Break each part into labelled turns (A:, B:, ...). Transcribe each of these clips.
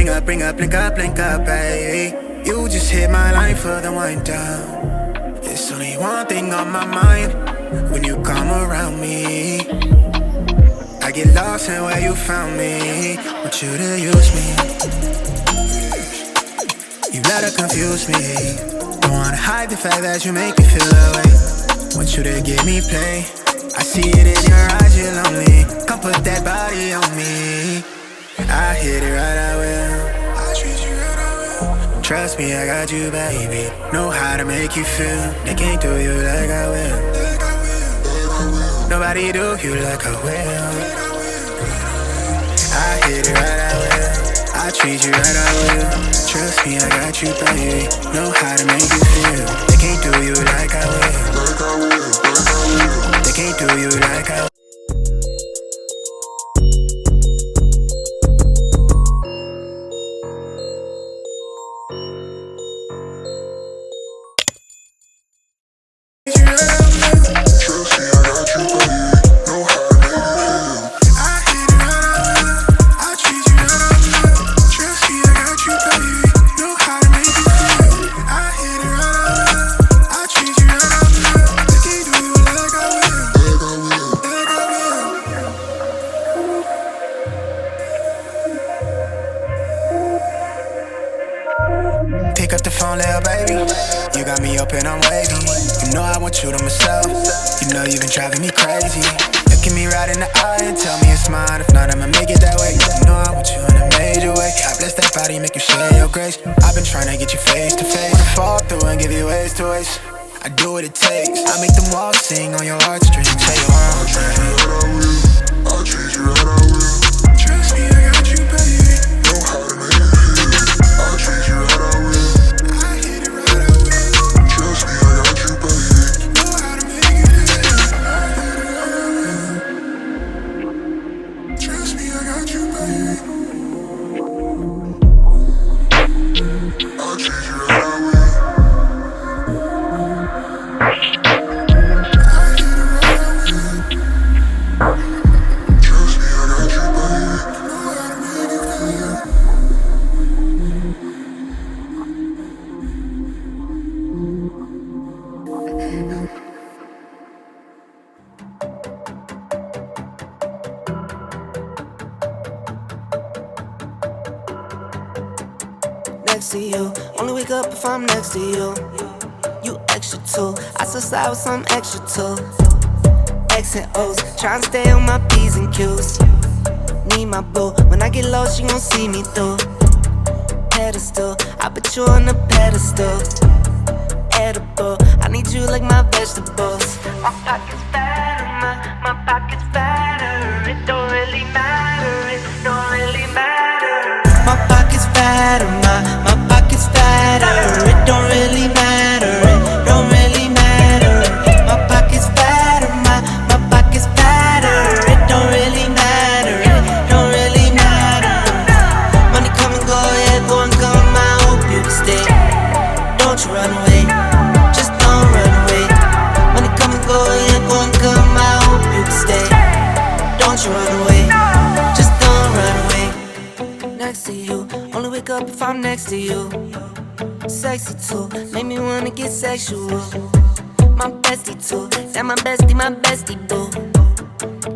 A: link up, baby. You just hit my line for the wind down. There's only one thing on my mind when you come around me. I get lost in where you found me. Want you to use me. You let her confuse me. Don't wanna hide the fact that you make me feel away. Want you to give me play. I see it in your eyes, you're lonely. Come put that body on me. I hit it right, I will. I treat you right, I will. Trust me, I got you, baby. Know how to make you feel. They can't do you like I will. Nobody do you like I will. I hit it right, I will. I treat you right, I will. Trust me, I got you, baby. Know how to make you feel. They can't do you like I will. They can't do you like I will. Pick up the phone, little baby. You got me up and I'm wavy. You know I want you to myself. You know you've been driving me crazy. Look at me right in the eye and tell me it's mine. If not, I'ma make it that way. You know I want you in a major way. I bless that body, make you share your grace. I've been trying to get you face to face. Wanna fall through and give you ways to waste. I do what it takes. I make them walls sing on your heartstrings. Say your arms. I'll treat you right, I will. Trust me, I got you, baby. Know how to make it feel. I'll treat you right, I will.
B: Next to you, only wake up if I'm next to you. You extra too, I still slide with some extra too. X and O's, tryna stay on my P's and Q's. Need my boo, when I get lost you gon' see me through. Pedestal, I put you on a pedestal. Edible, I need you like my vegetables. My pocket's fatter, my pocket's fatter. It don't really matter, it don't really matter. My pocket's fatter, my pocket's fatter. It don't really matter, it don't really matter. My pocket's fatter, my pocket's fatter. It don't really matter, it don't really matter. Money come and go, yeah, go and come. I hope you stay. Don't you run away, just don't run away. Money come and go, yeah, go and come. I hope you stay. Don't you run away, just don't run away. Next to you, only wake up if I'm next to you. Sexy too, make me wanna get sexual. My bestie too, that my bestie boo.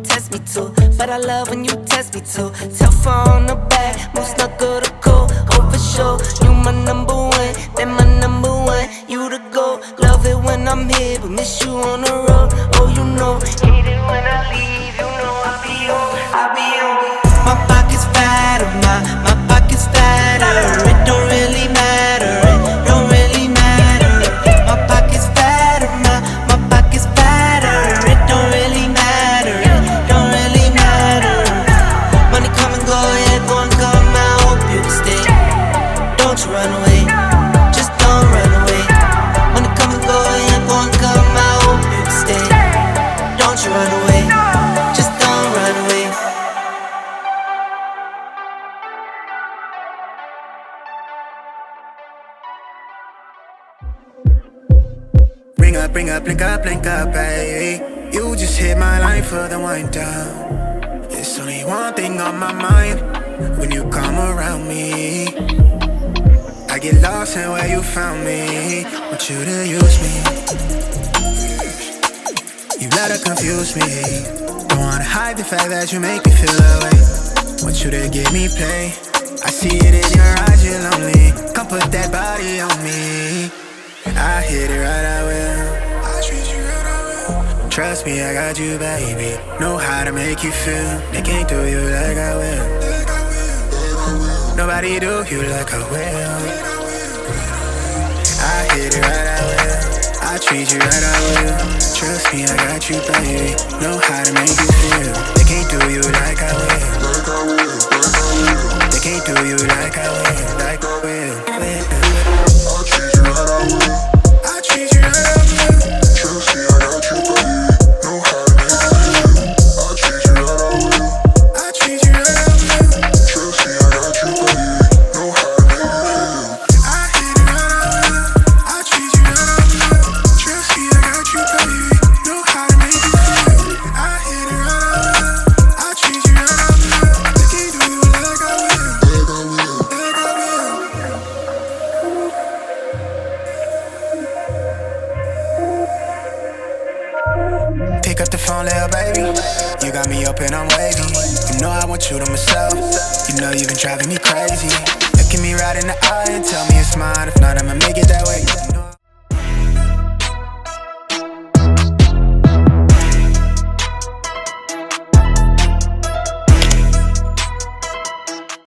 B: Test me too, but I love when you test me too. Tell far on the back, most not good or cool. Oh for sure, you my number one, then my number one. You the go, love it when I'm here, but miss you on the road. Oh you know, hate it when I leave. You know I'll be on. My pocket's fatter, my pocket's fatter. It don't really matter, it don't really matter. My pocket's fatter, my pocket's fatter. It don't really matter, it don't really matter. Money come and go, yeah, go and come. I hope you stay. Don't you run away, just don't run away. Money come and go, yeah, go and come. I hope you stay. Don't you run away, just don't run away.
A: Link up, baby. You just hit my line for the wind down. There's only one thing on my mind when you come around. around me. I get lost in where you found me. Want you to use me. You let her confuse me. Don't wanna hide the fact that you make me feel that way. Want you to give me play. I see it in your eyes, you're lonely. Come put that body on me. I hit it right, I will. I treat you right, I will. Trust me, I got you, baby. Know how to make you feel. They can't do you like I will. Nobody do you like I will. I hit it right, I will. I treat you right, I will. Trust me, I got you, baby. Know how to make you feel. They can't do you like I will. They can't do you like I will. Like I will.
C: I treat you right, I will.
A: I treat you right, I will.
C: Trust me, I got you, baby. Know how to make you feel. I treat you right, I will.
A: I treat you right, I will.
C: Trust me, I got you, baby. Know how to make you feel.
A: I hit it right, I will. I treat you right, I will. Trust me, I got you, baby. Know how to make you feel. I hit it right, I will. I treat you right, I will. They can't do you like I will. Like I will. Pick up the phone, little baby. You got me up and I'm wavy. You know I want you to myself. You know you've been driving me crazy. Look at me right in the eye and tell me it's mine. If not, I'ma make it that way.